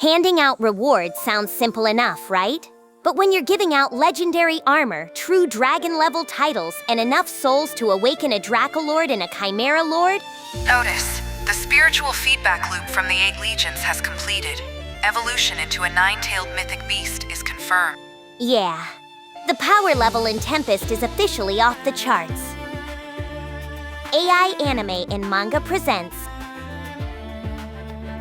Handing out rewards sounds simple enough, right? But when you're giving out legendary armor, true dragon-level titles, and enough souls to awaken a Dracolord and a Chimera Lord? Notice, the spiritual feedback loop from the 8 legions has completed. Evolution into a 9-tailed mythic beast is confirmed. Yeah. The power level in Tempest is officially off the charts. AI Anime and Manga presents.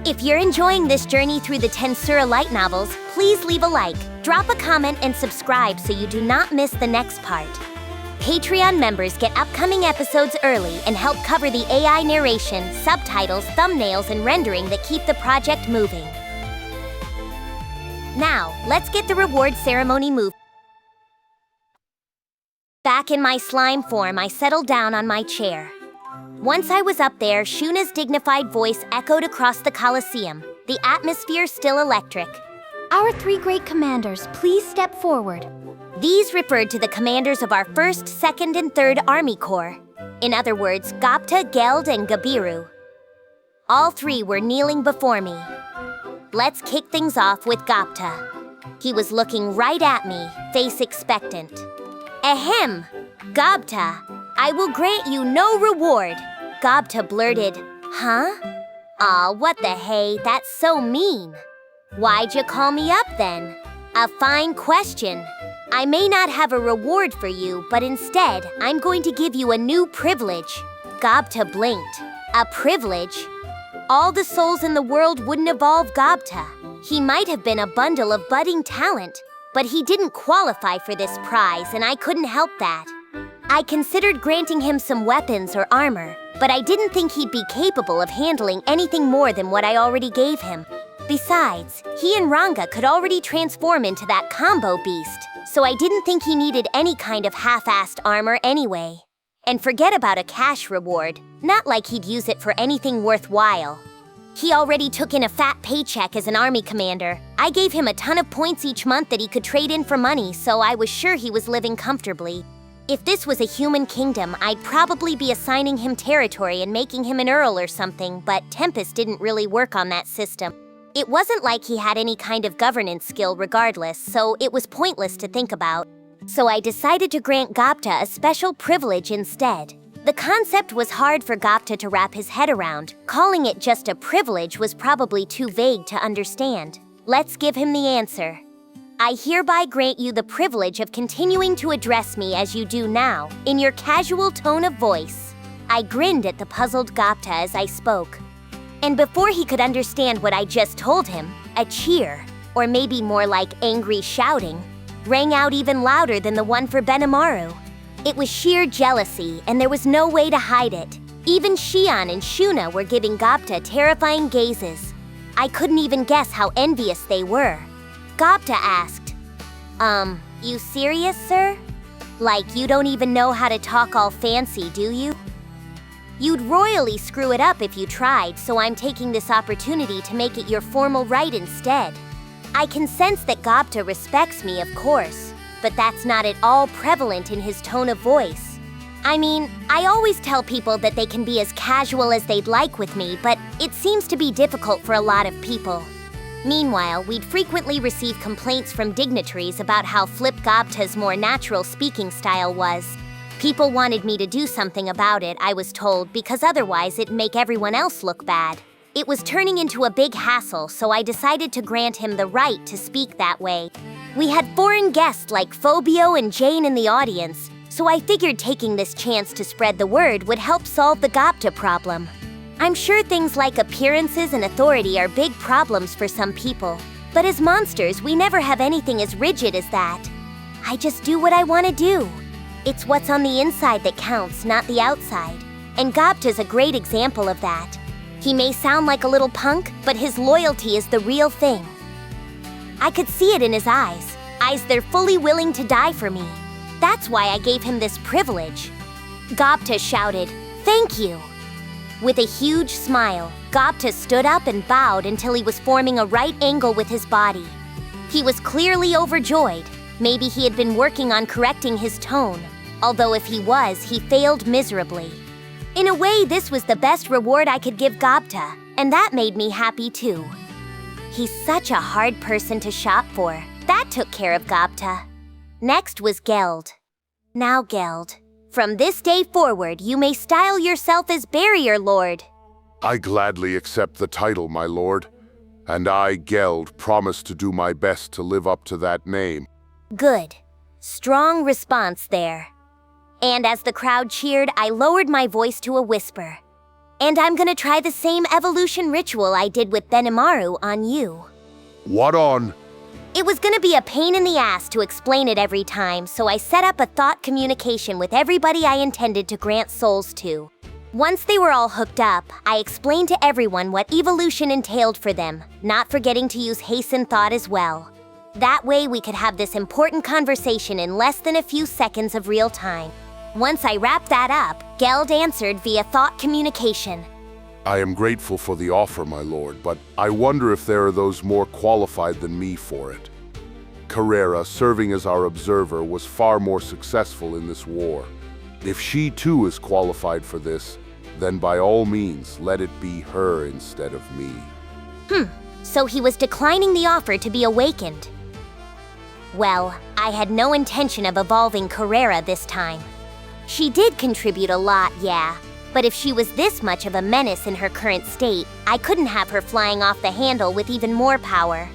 If you're enjoying this journey through the Tensura light novels, please leave a like, drop a comment, and subscribe so you do not miss the next part. Patreon members get upcoming episodes early and help cover the AI narration, subtitles, thumbnails, and rendering that keep the project moving. Now, let's get the reward ceremony moving. Back in my slime form, I settled down on my chair. Once I was up there, Shuna's dignified voice echoed across the Colosseum, the atmosphere still electric. Our 3 great commanders, please step forward. These referred to the commanders of our 1st, 2nd, and 3rd Army Corps. In other words, Gobta, Geld, and Gabiru. All 3 were kneeling before me. Let's kick things off with Gobta. He was looking right at me, face expectant. Ahem! Gobta, I will grant you no reward. Gobta blurted, huh? Aw, what the hey, that's so mean. Why'd you call me up then? A fine question. I may not have a reward for you, but instead, I'm going to give you a new privilege. Gobta blinked. A privilege? All the souls in the world wouldn't evolve Gobta. He might have been a bundle of budding talent, but he didn't qualify for this prize, and I couldn't help that. I considered granting him some weapons or armor, but I didn't think he'd be capable of handling anything more than what I already gave him. Besides, he and Ranga could already transform into that combo beast, so I didn't think he needed any kind of half-assed armor anyway. And forget about a cash reward, not like he'd use it for anything worthwhile. He already took in a fat paycheck as an army commander. I gave him a ton of points each month that he could trade in for money, so I was sure he was living comfortably. If this was a human kingdom, I'd probably be assigning him territory and making him an earl or something, but Tempest didn't really work on that system. It wasn't like he had any kind of governance skill regardless, so it was pointless to think about. So I decided to grant Gobta a special privilege instead. The concept was hard for Gobta to wrap his head around. Calling it just a privilege was probably too vague to understand. Let's give him the answer. I hereby grant you the privilege of continuing to address me as you do now, in your casual tone of voice. I grinned at the puzzled Gobta as I spoke. And before he could understand what I just told him, a cheer, or maybe more like angry shouting, rang out even louder than the one for Benimaru. It was sheer jealousy, and there was no way to hide it. Even Shion and Shuna were giving Gobta terrifying gazes. I couldn't even guess how envious they were. Gobta asked, you serious, sir? Like, you don't even know how to talk all fancy, do you? You'd royally screw it up if you tried, so I'm taking this opportunity to make it your formal right instead. I can sense that Gobta respects me, of course, but that's not at all prevalent in his tone of voice. I mean, I always tell people that they can be as casual as they'd like with me, but it seems to be difficult for a lot of people. Meanwhile, we'd frequently receive complaints from dignitaries about how flip Gobta's more natural speaking style was. People wanted me to do something about it, I was told, because otherwise it'd make everyone else look bad. It was turning into a big hassle, so I decided to grant him the right to speak that way. We had foreign guests like Phobio and Jane in the audience, so I figured taking this chance to spread the word would help solve the Gobta problem. I'm sure things like appearances and authority are big problems for some people, but as monsters, we never have anything as rigid as that. I just do what I want to do. It's what's on the inside that counts, not the outside, and Gobta's a great example of that. He may sound like a little punk, but his loyalty is the real thing. I could see it in his eyes they're fully willing to die for me. That's why I gave him this privilege. Gobta shouted, "Thank you." With a huge smile, Gobta stood up and bowed until he was forming a right angle with his body. He was clearly overjoyed. Maybe he had been working on correcting his tone, although if he was, he failed miserably. In a way, this was the best reward I could give Gobta, and that made me happy too. He's such a hard person to shop for. That took care of Gobta. Next was Geld. Now Geld, from this day forward, you may style yourself as Barrier Lord. I gladly accept the title, my lord. And I, Geld, promise to do my best to live up to that name. Good. Strong response there. And as the crowd cheered, I lowered my voice to a whisper. And I'm gonna try the same evolution ritual I did with Benimaru on you. What on? It was gonna be a pain in the ass to explain it every time, so I set up a thought communication with everybody I intended to grant souls to. Once they were all hooked up, I explained to everyone what evolution entailed for them, not forgetting to use hasten thought as well. That way we could have this important conversation in less than a few seconds of real time. Once I wrapped that up, Geld answered via thought communication. I am grateful for the offer, my lord, but I wonder if there are those more qualified than me for it. Carrera, serving as our observer, was far more successful in this war. If she too is qualified for this, then by all means, let it be her instead of me. So he was declining the offer to be awakened. Well, I had no intention of evolving Carrera this time. She did contribute a lot, yeah, but if she was this much of a menace in her current state, I couldn't have her flying off the handle with even more power.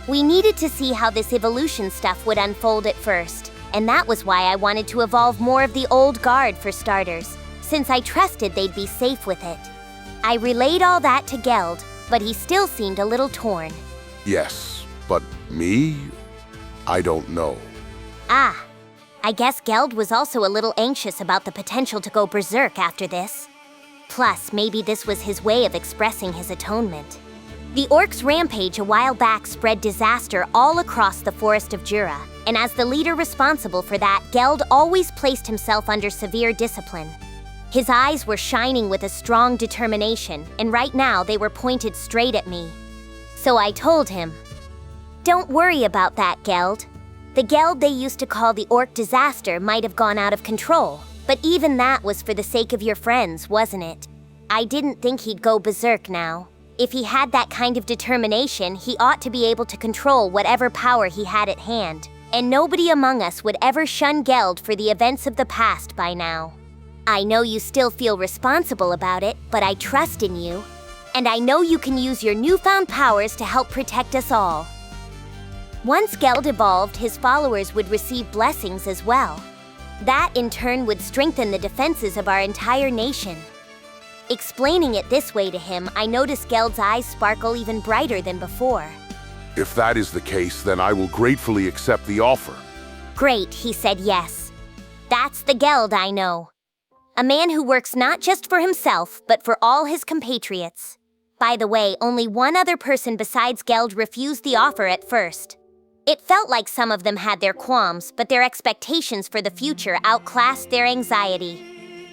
We needed to see how this evolution stuff would unfold at first, and that was why I wanted to evolve more of the old guard for starters, since I trusted they'd be safe with it. I relayed all that to Geld, but he still seemed a little torn. Yes, but me? I don't know. Ah, I guess Geld was also a little anxious about the potential to go berserk after this. Plus, maybe this was his way of expressing his atonement. The orcs' rampage a while back spread disaster all across the forest of Jura, and as the leader responsible for that, Geld always placed himself under severe discipline. His eyes were shining with a strong determination, and right now they were pointed straight at me. So I told him, "Don't worry about that, Geld. The Geld they used to call the orc disaster might have gone out of control, but even that was for the sake of your friends, wasn't it? I didn't think he'd go berserk now. If he had that kind of determination, he ought to be able to control whatever power he had at hand, and nobody among us would ever shun Geld for the events of the past by now. I know you still feel responsible about it, but I trust in you, and I know you can use your newfound powers to help protect us all." Once Geld evolved, his followers would receive blessings as well. That in turn would strengthen the defenses of our entire nation. Explaining it this way to him, I noticed Geld's eyes sparkle even brighter than before. If that is the case, then I will gratefully accept the offer. Great, he said yes. That's the Geld I know. A man who works not just for himself, but for all his compatriots. By the way, only one other person besides Geld refused the offer at first. It felt like some of them had their qualms, but their expectations for the future outclassed their anxiety.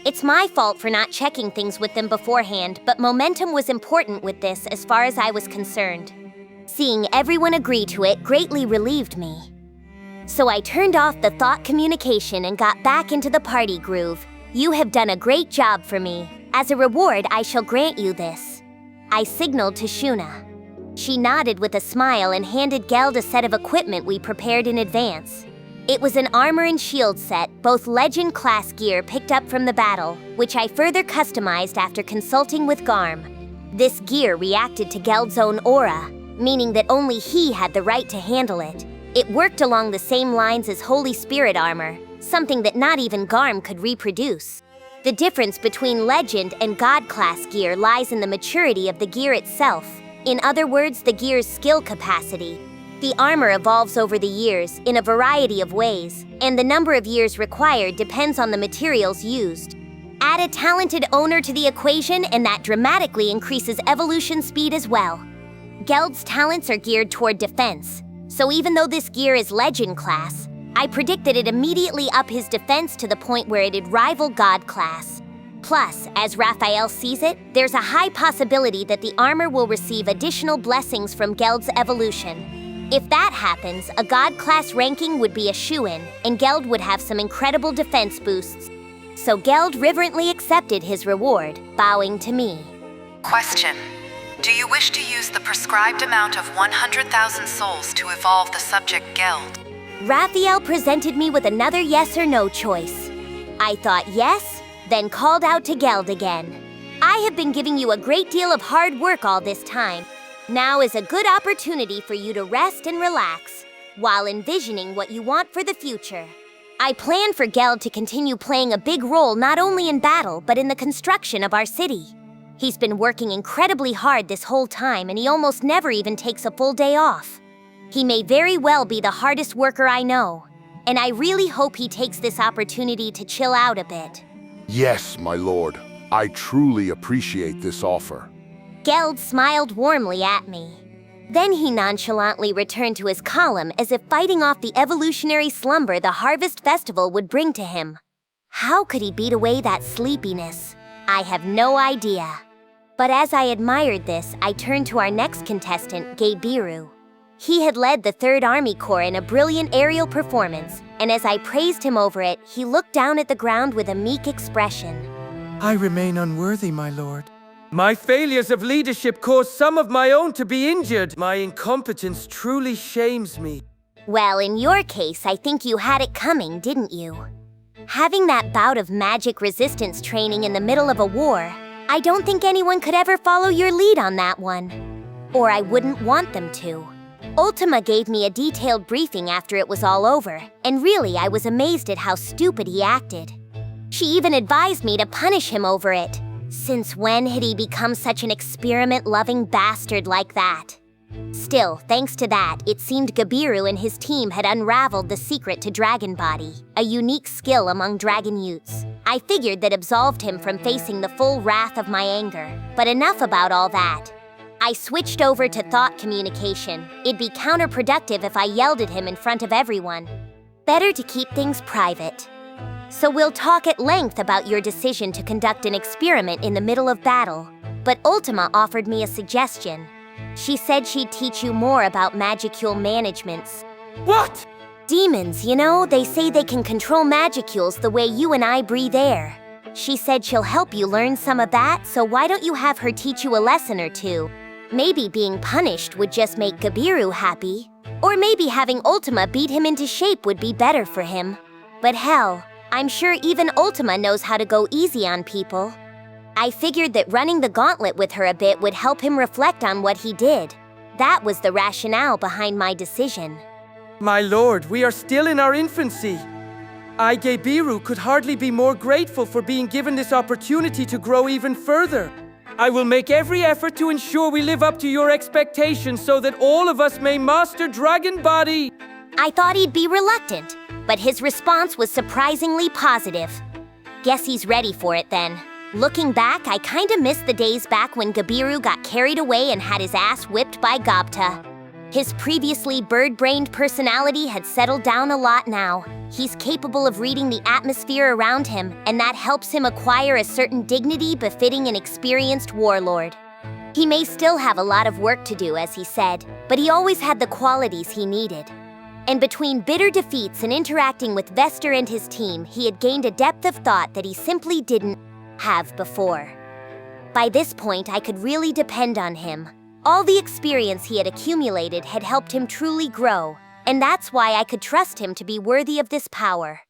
It's my fault for not checking things with them beforehand, but momentum was important with this as far as I was concerned. Seeing everyone agree to it greatly relieved me. So I turned off the thought communication and got back into the party groove. "You have done a great job for me. As a reward, I shall grant you this." I signaled to Shuna. She nodded with a smile and handed Geld a set of equipment we prepared in advance. It was an armor and shield set, both legend-class gear picked up from the battle, which I further customized after consulting with Garm. This gear reacted to Geld's own aura, meaning that only he had the right to handle it. It worked along the same lines as Holy Spirit armor, something that not even Garm could reproduce. The difference between legend and god-class gear lies in the maturity of the gear itself. In other words, the gear's skill capacity. The armor evolves over the years in a variety of ways, and the number of years required depends on the materials used. Add a talented owner to the equation, and that dramatically increases evolution speed as well. Geld's talents are geared toward defense, so even though this gear is legend class, I predicted it immediately up his defense to the point where it'd rival God class. Plus, as Raphael sees it, there's a high possibility that the armor will receive additional blessings from Geld's evolution. If that happens, a God class ranking would be a shoo-in, and Geld would have some incredible defense boosts. So Geld reverently accepted his reward, bowing to me. Question. Do you wish to use the prescribed amount of 100,000 souls to evolve the subject Geld? Raphael presented me with another yes or no choice. I thought yes, then called out to Geld again. I have been giving you a great deal of hard work all this time. Now is a good opportunity for you to rest and relax, while envisioning what you want for the future. I plan for Geld to continue playing a big role not only in battle, but in the construction of our city. He's been working incredibly hard this whole time, and he almost never even takes a full day off. He may very well be the hardest worker I know, and I really hope he takes this opportunity to chill out a bit. Yes, my lord. I truly appreciate this offer. Geld smiled warmly at me. Then he nonchalantly returned to his column as if fighting off the evolutionary slumber the Harvest Festival would bring to him. How could he beat away that sleepiness? I have no idea. But as I admired this, I turned to our next contestant, Gabiru. He had led the 3rd Army Corps in a brilliant aerial performance, and as I praised him over it, he looked down at the ground with a meek expression. I remain unworthy, my lord. My failures of leadership caused some of my own to be injured. My incompetence truly shames me. Well, in your case, I think you had it coming, didn't you? Having that bout of magic resistance training in the middle of a war, I don't think anyone could ever follow your lead on that one. Or I wouldn't want them to. Ultima gave me a detailed briefing after it was all over, and really I was amazed at how stupid he acted. She even advised me to punish him over it. Since when had he become such an experiment-loving bastard like that? Still, thanks to that, it seemed Gabiru and his team had unraveled the secret to Dragon Body, a unique skill among dragon youths. I figured that absolved him from facing the full wrath of my anger. But enough about all that. I switched over to thought communication. It'd be counterproductive if I yelled at him in front of everyone. Better to keep things private. So we'll talk at length about your decision to conduct an experiment in the middle of battle. But Ultima offered me a suggestion. She said she'd teach you more about magicule managements. What? Demons, you know, they say they can control magicules the way you and I breathe air. She said she'll help you learn some of that, so why don't you have her teach you a lesson or two? Maybe being punished would just make Gabiru happy. Or maybe having Ultima beat him into shape would be better for him. But hell, I'm sure even Ultima knows how to go easy on people. I figured that running the gauntlet with her a bit would help him reflect on what he did. That was the rationale behind my decision. My lord, we are still in our infancy. I, Gabiru, could hardly be more grateful for being given this opportunity to grow even further. I will make every effort to ensure we live up to your expectations so that all of us may master Dragon Body. I thought he'd be reluctant, but his response was surprisingly positive. Guess he's ready for it then. Looking back, I kinda miss the days back when Gabiru got carried away and had his ass whipped by Gobta. His previously bird-brained personality had settled down a lot now. He's capable of reading the atmosphere around him, and that helps him acquire a certain dignity befitting an experienced warlord. He may still have a lot of work to do, as he said, but he always had the qualities he needed. And between bitter defeats and interacting with Vester and his team, he had gained a depth of thought that he simply didn't have before. By this point, I could really depend on him. All the experience he had accumulated had helped him truly grow, and that's why I could trust him to be worthy of this power.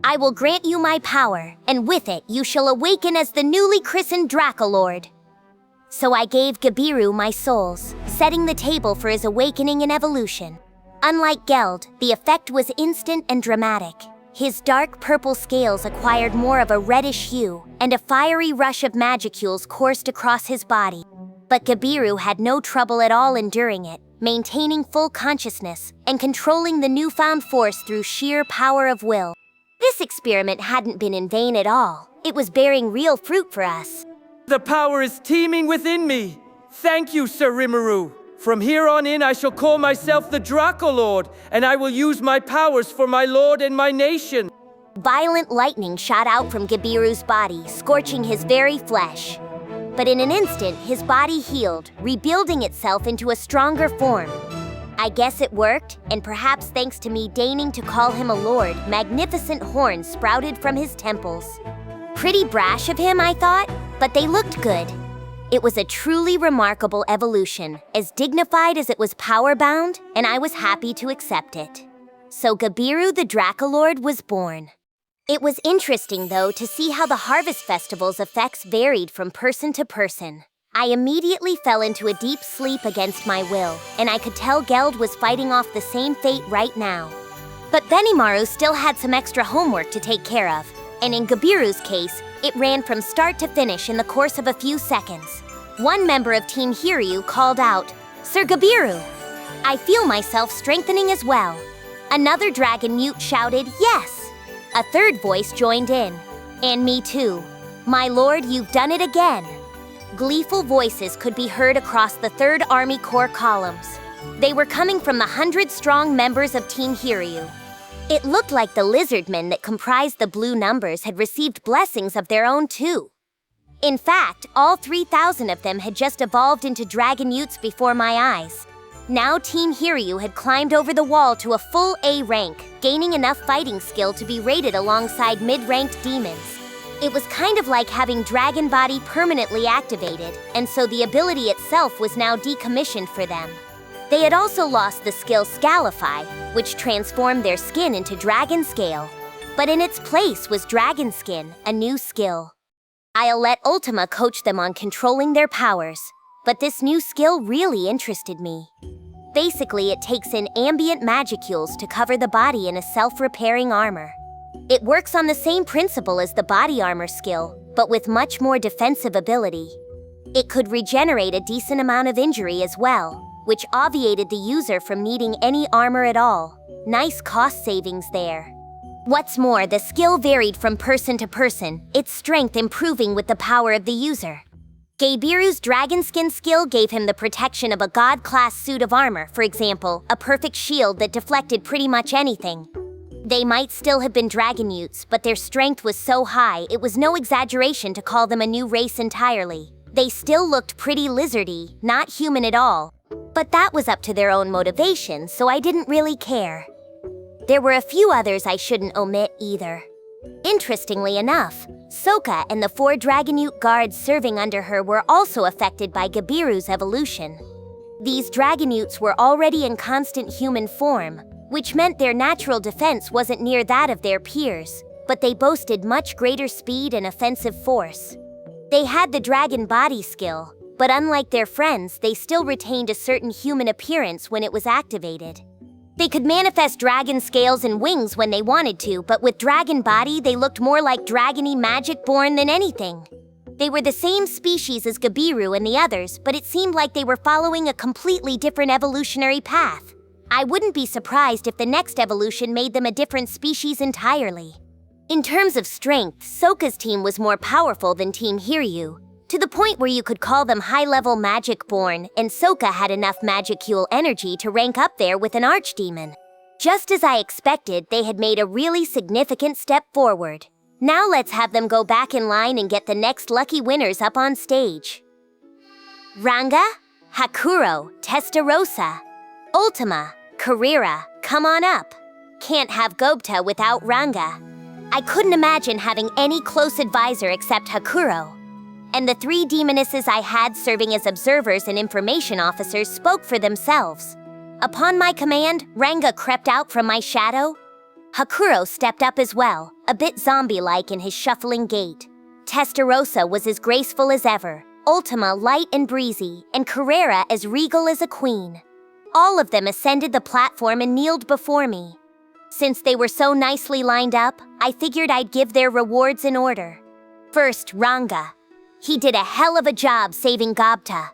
I will grant you my power, and with it, you shall awaken as the newly christened Dracolord. So I gave Gabiru my souls, setting the table for his awakening and evolution. Unlike Geld, the effect was instant and dramatic. His dark purple scales acquired more of a reddish hue, and a fiery rush of magicules coursed across his body. But Gabiru had no trouble at all enduring it, maintaining full consciousness and controlling the newfound force through sheer power of will. This experiment hadn't been in vain at all. It was bearing real fruit for us. The power is teeming within me. Thank you, Sir Rimuru. From here on in, I shall call myself the Dracolord, and I will use my powers for my lord and my nation. Violent lightning shot out from Gabiru's body, scorching his very flesh. But in an instant, his body healed, rebuilding itself into a stronger form. I guess it worked, and perhaps thanks to me deigning to call him a lord, magnificent horns sprouted from his temples. Pretty brash of him, I thought, but they looked good. It was a truly remarkable evolution, as dignified as it was power-bound, and I was happy to accept it. So Gabiru the Dracolord was born. It was interesting, though, to see how the Harvest Festival's effects varied from person to person. I immediately fell into a deep sleep against my will, and I could tell Geld was fighting off the same fate right now. But Benimaru still had some extra homework to take care of, and in Gabiru's case, it ran from start to finish in the course of a few seconds. One member of Team Hiryu called out, "Sir Gabiru!" I feel myself strengthening as well. Another dragon mute shouted, "Yes!" A third voice joined in, "And me too. My lord, you've done it again." Gleeful voices could be heard across the 3rd Army Corps columns. They were coming from the 100-strong members of Team Hiryu. It looked like the lizardmen that comprised the blue numbers had received blessings of their own too. In fact, all 3,000 of them had just evolved into dragon utes before my eyes. Now Team Hiryu had climbed over the wall to a full A rank, gaining enough fighting skill to be rated alongside mid-ranked demons. It was kind of like having Dragon Body permanently activated, and so the ability itself was now decommissioned for them. They had also lost the skill Scalify, which transformed their skin into Dragon Scale. But in its place was Dragon Skin, a new skill. I'll let Ultima coach them on controlling their powers, but this new skill really interested me. Basically, it takes in ambient magicules to cover the body in a self-repairing armor. It works on the same principle as the body armor skill, but with much more defensive ability. It could regenerate a decent amount of injury as well, which obviated the user from needing any armor at all. Nice cost savings there. What's more, the skill varied from person to person, its strength improving with the power of the user. Gabiru's dragon skin skill gave him the protection of a god-class suit of armor, for example, a perfect shield that deflected pretty much anything. They might still have been dragon utes, but their strength was so high it was no exaggeration to call them a new race entirely. They still looked pretty lizardy, not human at all. But that was up to their own motivation, so I didn't really care. There were a few others I shouldn't omit either. Interestingly enough, Sokka and the 4 Dragonute guards serving under her were also affected by Gabiru's evolution. These Dragonutes were already in constant human form, which meant their natural defense wasn't near that of their peers, but they boasted much greater speed and offensive force. They had the dragon body skill, but unlike their friends, they still retained a certain human appearance when it was activated. They could manifest dragon scales and wings when they wanted to, but with dragon body, they looked more like dragony magic-born than anything. They were the same species as Gabiru and the others, but it seemed like they were following a completely different evolutionary path. I wouldn't be surprised if the next evolution made them a different species entirely. In terms of strength, Sokka's team was more powerful than Team Hiryu, to the point where you could call them high-level magic-born, and Sokka had enough magicule energy to rank up there with an archdemon. Just as I expected, they had made a really significant step forward. Now let's have them go back in line and get the next lucky winners up on stage. Ranga, Hakuro, Testarossa, Ultima, Carrera, come on up. Can't have Gobta without Ranga. I couldn't imagine having any close advisor except Hakuro. And the 3 demonesses I had serving as observers and information officers spoke for themselves. Upon my command, Ranga crept out from my shadow. Hakuro stepped up as well, a bit zombie-like in his shuffling gait. Testarossa was as graceful as ever, Ultima light and breezy, and Carrera as regal as a queen. All of them ascended the platform and kneeled before me. Since they were so nicely lined up, I figured I'd give their rewards in order. First, Ranga. He did a hell of a job saving Gobta.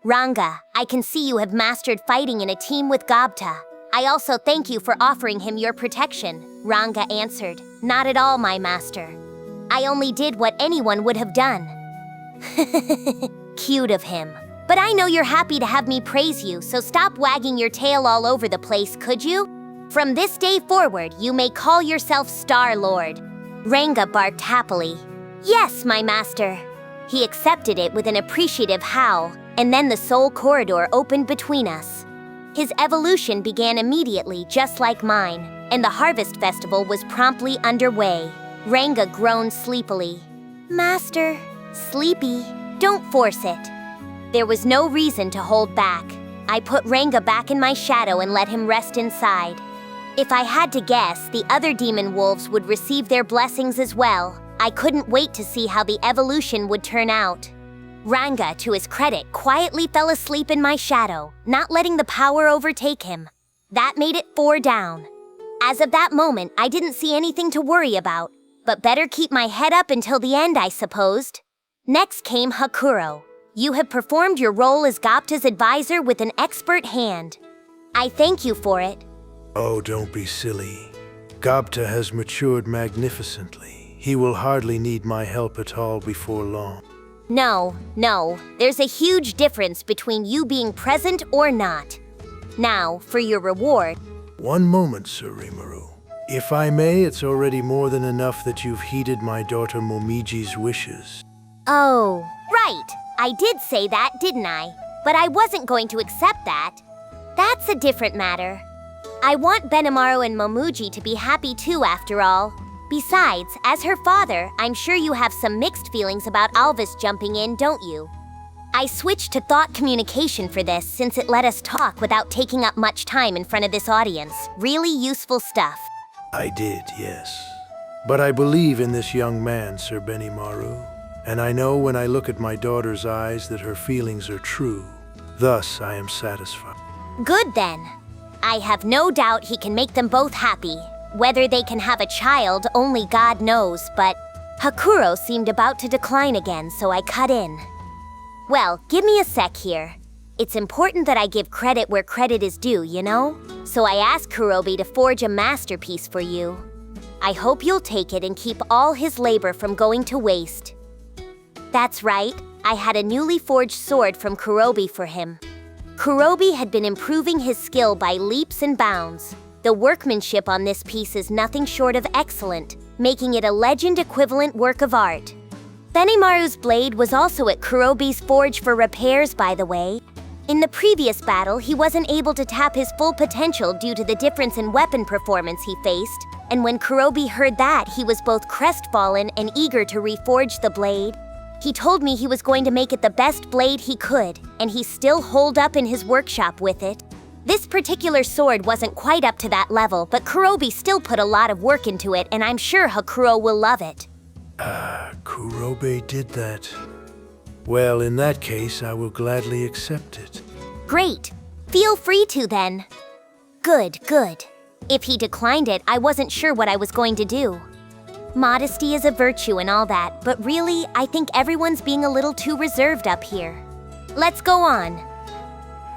Ranga, I can see you have mastered fighting in a team with Gobta. I also thank you for offering him your protection, Ranga answered. Not at all, my master. I only did what anyone would have done. Cute of him. But I know you're happy to have me praise you, so stop wagging your tail all over the place, could you? From this day forward, you may call yourself Star-Lord. Ranga barked happily. Yes, my master. He accepted it with an appreciative howl, and then the soul corridor opened between us. His evolution began immediately, just like mine, and the Harvest Festival was promptly underway. Ranga groaned sleepily. Master, sleepy. don't force it. There was no reason to hold back. I put Ranga back in my shadow and let him rest inside. If I had to guess, the other demon wolves would receive their blessings as well. I couldn't wait to see how the evolution would turn out. Ranga, to his credit, quietly fell asleep in my shadow, not letting the power overtake him. That made it 4 down. As of that moment, I didn't see anything to worry about, but better keep my head up until the end, I supposed. Next came Hakuro. You have performed your role as Gobta's advisor with an expert hand. I thank you for it. Oh, don't be silly. Gobta has matured magnificently. He will hardly need my help at all before long. No. There's a huge difference between you being present or not. Now, for your reward. One moment, Sir Rimuru. If I may, it's already more than enough that you've heeded my daughter Momiji's wishes. Oh, right. I did say that, didn't I? But I wasn't going to accept that. That's a different matter. I want Benimaru and Momuji to be happy too, after all. Besides, as her father, I'm sure you have some mixed feelings about Alvis jumping in, don't you? I switched to thought communication for this since it let us talk without taking up much time in front of this audience. Really useful stuff. I did, yes. But I believe in this young man, Sir Benimaru. And I know when I look at my daughter's eyes that her feelings are true. Thus, I am satisfied. Good then. I have no doubt he can make them both happy. Whether they can have a child, only God knows, but Hakuro seemed about to decline again, so I cut in. Well, give me a sec here. It's important that I give credit where credit is due, you know? So I asked Kurobe to forge a masterpiece for you. I hope you'll take it and keep all his labor from going to waste. That's right, I had a newly forged sword from Kurobe for him. Kurobe had been improving his skill by leaps and bounds. The workmanship on this piece is nothing short of excellent, making it a legend-equivalent work of art. Benimaru's blade was also at Kurobe's forge for repairs, by the way. In the previous battle, he wasn't able to tap his full potential due to the difference in weapon performance he faced, and when Kurobe heard that, he was both crestfallen and eager to reforge the blade. He told me he was going to make it the best blade he could, and he's still holed up in his workshop with it. This particular sword wasn't quite up to that level, but Kurobe still put a lot of work into it, and I'm sure Hakuro will love it. Kurobe did that. Well, in that case, I will gladly accept it. Great. Feel free to then. Good. If he declined it, I wasn't sure what I was going to do. Modesty is a virtue and all that, but really, I think everyone's being a little too reserved up here. Let's go on.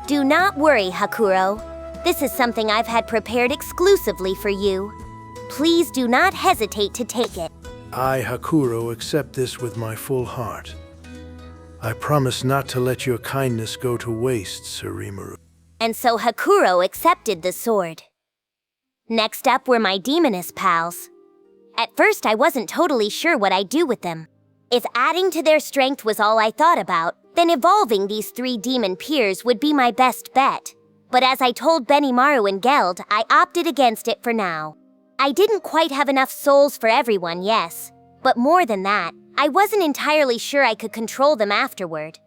Do not worry, Hakuro. This is something I've had prepared exclusively for you. Please do not hesitate to take it. I, Hakuro, accept this with my full heart. I promise not to let your kindness go to waste, Sir Rimuru. And so Hakuro accepted the sword. Next up were my demoness pals. At first, I wasn't totally sure what I'd do with them. If adding to their strength was all I thought about, then evolving these 3 demon peers would be my best bet. But as I told Benimaru and Geld, I opted against it for now. I didn't quite have enough souls for everyone, yes. But more than that, I wasn't entirely sure I could control them afterward.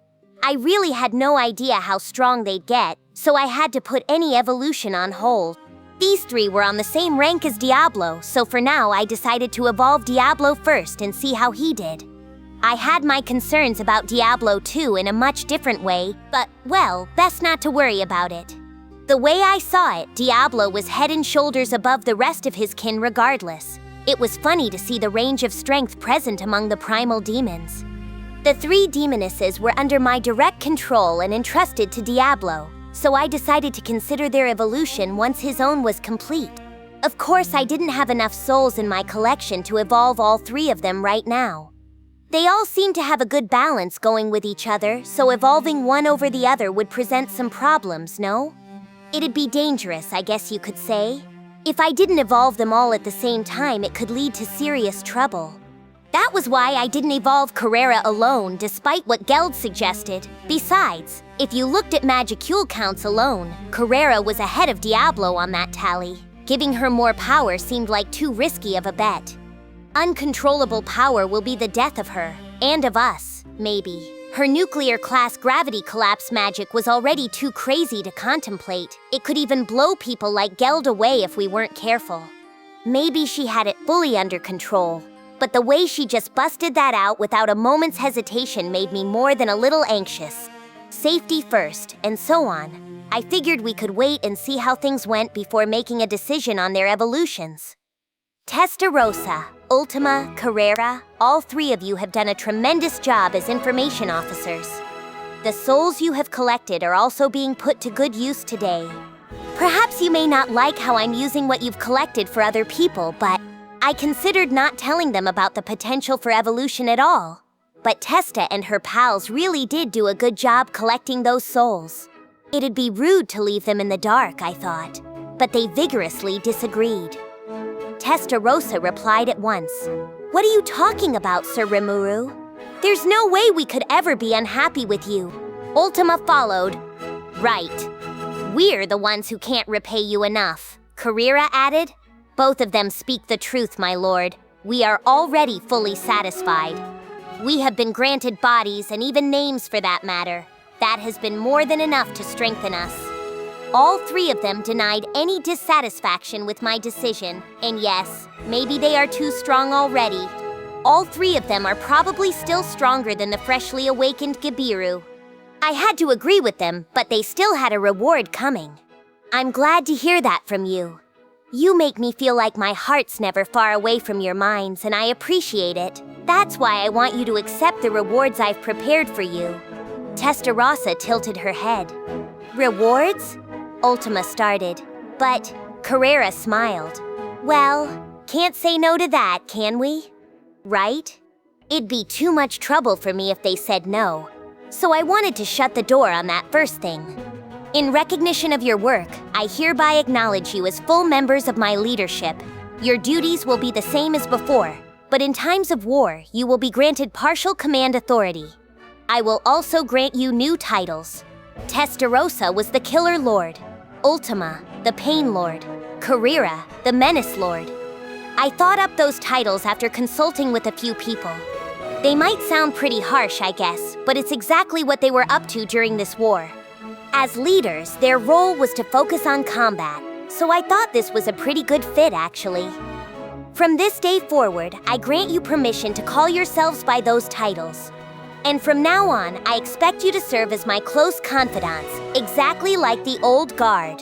I really had no idea how strong they'd get, so I had to put any evolution on hold. These 3 were on the same rank as Diablo, so for now I decided to evolve Diablo first and see how he did. I had my concerns about Diablo too in a much different way, but, well, best not to worry about it. The way I saw it, Diablo was head and shoulders above the rest of his kin regardless. It was funny to see the range of strength present among the primal demons. The 3 demonesses were under my direct control and entrusted to Diablo, so I decided to consider their evolution once his own was complete. Of course, I didn't have enough souls in my collection to evolve all 3 of them right now. They all seemed to have a good balance going with each other, so evolving one over the other would present some problems, no? It'd be dangerous, I guess you could say. If I didn't evolve them all at the same time, it could lead to serious trouble. That was why I didn't evolve Chimera alone, despite what Geld suggested. Besides, if you looked at Magicule counts alone, Chimera was ahead of Diablo on that tally. Giving her more power seemed like too risky of a bet. Uncontrollable power will be the death of her, and of us, maybe. Her nuclear-class gravity collapse magic was already too crazy to contemplate. It could even blow people like Geld away if we weren't careful. Maybe she had it fully under control, but the way she just busted that out without a moment's hesitation made me more than a little anxious. Safety first, and so on. I figured we could wait and see how things went before making a decision on their evolutions. Testarossa, Ultima, Carrera, all three of you have done a tremendous job as information officers. The souls you have collected are also being put to good use today. Perhaps you may not like how I'm using what you've collected for other people, but I considered not telling them about the potential for evolution at all. But Testa and her pals really did do a good job collecting those souls. It'd be rude to leave them in the dark, I thought, but they vigorously disagreed. Testarossa replied at once. "What are you talking about, Sir Rimuru? There's no way we could ever be unhappy with you." Ultima followed. "Right. We're the ones who can't repay you enough," Carrera added. "Both of them speak the truth, my lord. We are already fully satisfied. We have been granted bodies and even names for that matter. That has been more than enough to strengthen us." All three of them denied any dissatisfaction with my decision, and yes, maybe they are too strong already. All three of them are probably still stronger than the freshly awakened Gabiru. I had to agree with them, but they still had a reward coming. I'm glad to hear that from you. You make me feel like my heart's never far away from your minds, and I appreciate it. That's why I want you to accept the rewards I've prepared for you. Testarossa tilted her head. Rewards? Ultima started, but Carrera smiled. Well, can't say no to that, can we? Right? It'd be too much trouble for me if they said no, so I wanted to shut the door on that first thing. In recognition of your work, I hereby acknowledge you as full members of my leadership. Your duties will be the same as before, but in times of war, you will be granted partial command authority. I will also grant you new titles. Testarossa was the Killer Lord, Ultima, the Pain Lord, Carrera, the Menace Lord. I thought up those titles after consulting with a few people. They might sound pretty harsh, I guess, but it's exactly what they were up to during this war. As leaders, their role was to focus on combat, so I thought this was a pretty good fit, actually. From this day forward, I grant you permission to call yourselves by those titles. And from now on, I expect you to serve as my close confidants, exactly like the old guard.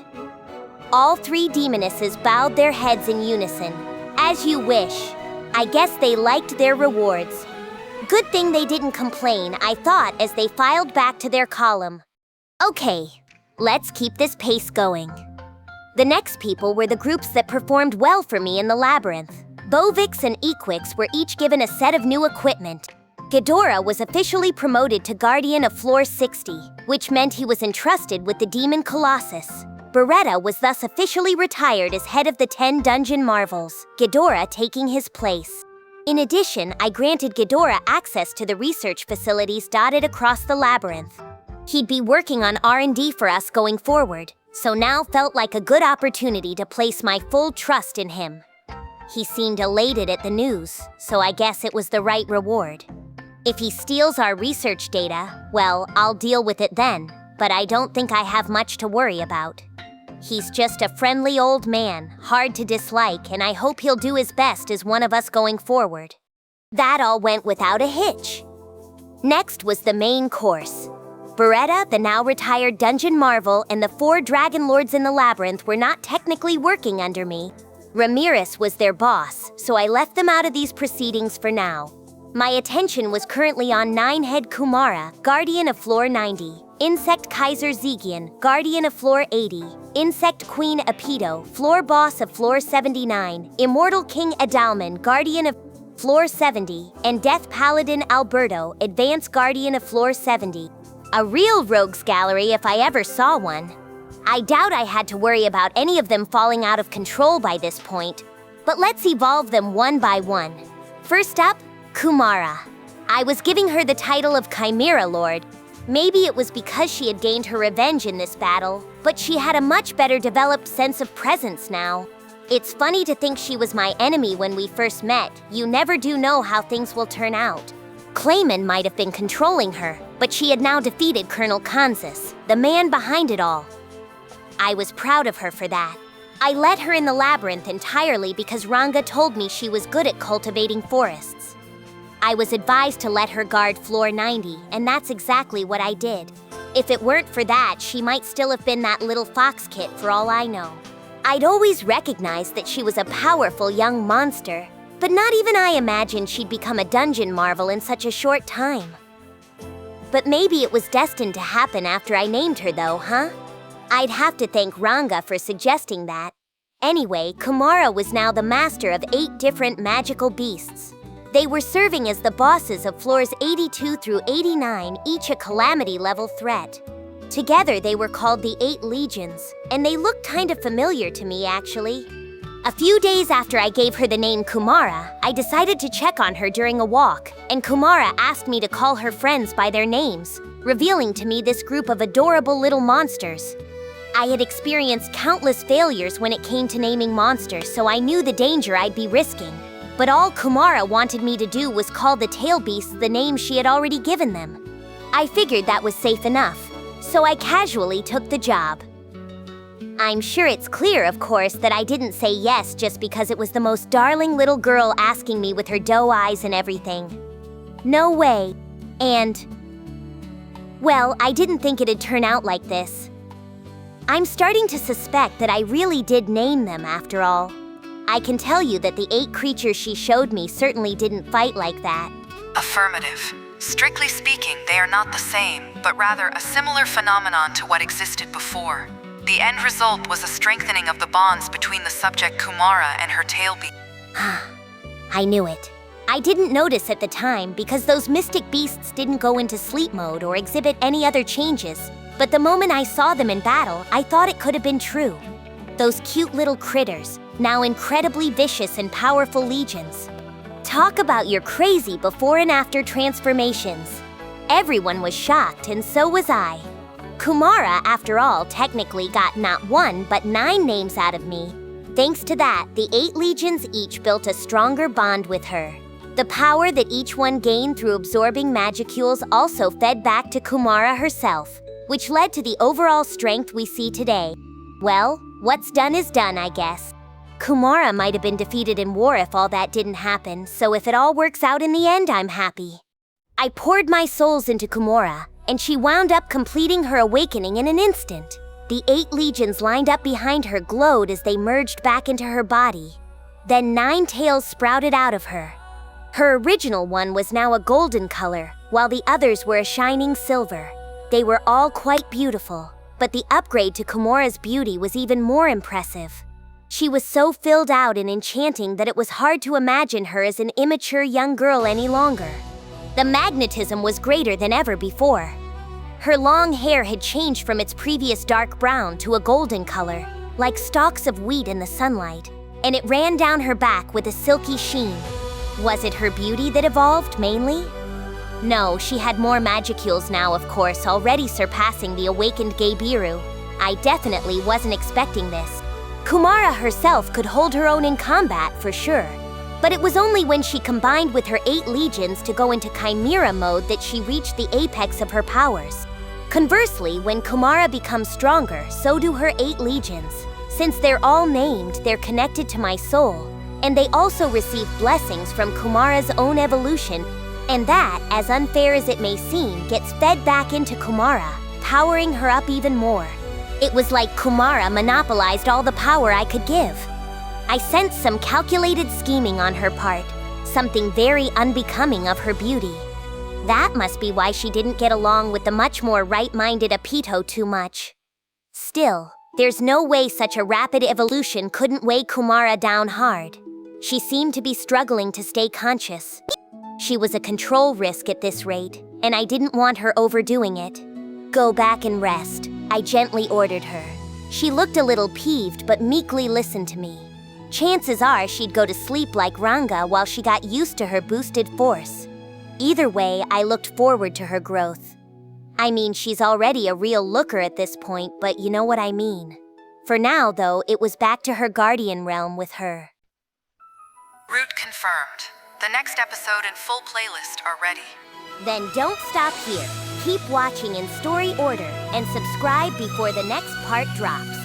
All three demonesses bowed their heads in unison. As you wish. I guess they liked their rewards. Good thing they didn't complain, I thought, as they filed back to their column. Okay, let's keep this pace going. The next people were the groups that performed well for me in the labyrinth. Bovix and Equix were each given a set of new equipment. Ghidorah was officially promoted to Guardian of Floor 60, which meant he was entrusted with the Demon Colossus. Beretta was thus officially retired as head of the 10 Dungeon Marvels, Ghidorah taking his place. In addition, I granted Ghidorah access to the research facilities dotted across the labyrinth. He'd be working on R&D for us going forward, so now felt like a good opportunity to place my full trust in him. He seemed elated at the news, so I guess it was the right reward. If he steals our research data, well, I'll deal with it then, but I don't think I have much to worry about. He's just a friendly old man, hard to dislike, and I hope he'll do his best as one of us going forward. That all went without a hitch. Next was the main course. Beretta, the now retired Dungeon Marvel, and the 4 Dragon Lords in the Labyrinth were not technically working under me. Ramirez was their boss, so I left them out of these proceedings for now. My attention was currently on 9-Head Kumara, Guardian of Floor 90, Insect Kaiser Zegian, Guardian of Floor 80, Insect Queen Apito, Floor Boss of Floor 79, Immortal King Adalman, Guardian of Floor 70, and Death Paladin Alberto, Advanced Guardian of Floor 70. A real rogues gallery if I ever saw one. I doubt I had to worry about any of them falling out of control by this point, but let's evolve them one by one. First up, Kumara. I was giving her the title of Chimera Lord. Maybe it was because she had gained her revenge in this battle, but she had a much better developed sense of presence now. It's funny to think she was my enemy when we first met. You never do know how things will turn out. Clayman might have been controlling her, but she had now defeated Colonel Kansas, the man behind it all. I was proud of her for that. I let her in the labyrinth entirely because Ranga told me she was good at cultivating forests. I was advised to let her guard floor 90, and that's exactly what I did. If it weren't for that, she might still have been that little fox kit for all I know. I'd always recognized that she was a powerful young monster, but not even I imagined she'd become a dungeon marvel in such a short time. But maybe it was destined to happen after I named her though, huh? I'd have to thank Ranga for suggesting that. Anyway, Kumara was now the master of 8 different magical beasts. They were serving as the bosses of floors 82 through 89, each a calamity level threat. Together they were called the 8 Legions, and they looked kind of familiar to me actually. A few days after I gave her the name Kumara, I decided to check on her during a walk, and Kumara asked me to call her friends by their names, revealing to me this group of adorable little monsters. I had experienced countless failures when it came to naming monsters, so I knew the danger I'd be risking. But all Kumara wanted me to do was call the tail beasts the name she had already given them. I figured that was safe enough, so I casually took the job. I'm sure it's clear, of course, that I didn't say yes just because it was the most darling little girl asking me with her doe eyes and everything. No way. And, well, I didn't think it'd turn out like this. I'm starting to suspect that I really did name them after all. I can tell you that the 8 creatures she showed me certainly didn't fight like that. Affirmative. Strictly speaking, they are not the same, but rather a similar phenomenon to what existed before. The end result was a strengthening of the bonds between the subject Kumara and her tail beast. I knew it. I didn't notice at the time because those mystic beasts didn't go into sleep mode or exhibit any other changes, but the moment I saw them in battle, I thought it could have been true. Those cute little critters, now incredibly vicious and powerful legions. Talk about your crazy before and after transformations. Everyone was shocked, and so was I. Kumara, after all, technically got not 1 but 9 names out of me. Thanks to that, the 8 legions each built a stronger bond with her. The power that each one gained through absorbing magicules also fed back to Kumara herself, which led to the overall strength we see today. Well, what's done is done, I guess. Kumara might have been defeated in war if all that didn't happen, so if it all works out in the end, I'm happy. I poured my souls into Kumara, and she wound up completing her awakening in an instant. The 8 legions lined up behind her glowed as they merged back into her body. Then 9 tails sprouted out of her. Her original one was now a golden color, while the others were a shining silver. They were all quite beautiful, but the upgrade to Kumara's beauty was even more impressive. She was so filled out and enchanting that it was hard to imagine her as an immature young girl any longer. The magnetism was greater than ever before. Her long hair had changed from its previous dark brown to a golden color, like stalks of wheat in the sunlight, and it ran down her back with a silky sheen. Was it her beauty that evolved, mainly? No, she had more magicules now, of course, already surpassing the awakened Gabiru. I definitely wasn't expecting this. Kumara herself could hold her own in combat, for sure. But it was only when she combined with her 8 legions to go into Chimera mode that she reached the apex of her powers. Conversely, when Kumara becomes stronger, so do her 8 legions. Since they're all named, they're connected to my soul, and they also receive blessings from Kumara's own evolution, and that, as unfair as it may seem, gets fed back into Kumara, powering her up even more. It was like Kumara monopolized all the power I could give. I sensed some calculated scheming on her part, something very unbecoming of her beauty. That must be why she didn't get along with the much more right-minded Apito too much. Still, there's no way such a rapid evolution couldn't weigh Kumara down hard. She seemed to be struggling to stay conscious. She was a control risk at this rate, and I didn't want her overdoing it. Go back and rest, I gently ordered her. She looked a little peeved but meekly listened to me. Chances are she'd go to sleep like Ranga while she got used to her boosted force. Either way, I looked forward to her growth. I mean, she's already a real looker at this point, but you know what I mean. For now, though, it was back to her guardian realm with her. Route confirmed. The next episode and full playlist are ready. Then don't stop here. keep watching in story order and subscribe before the next part drops.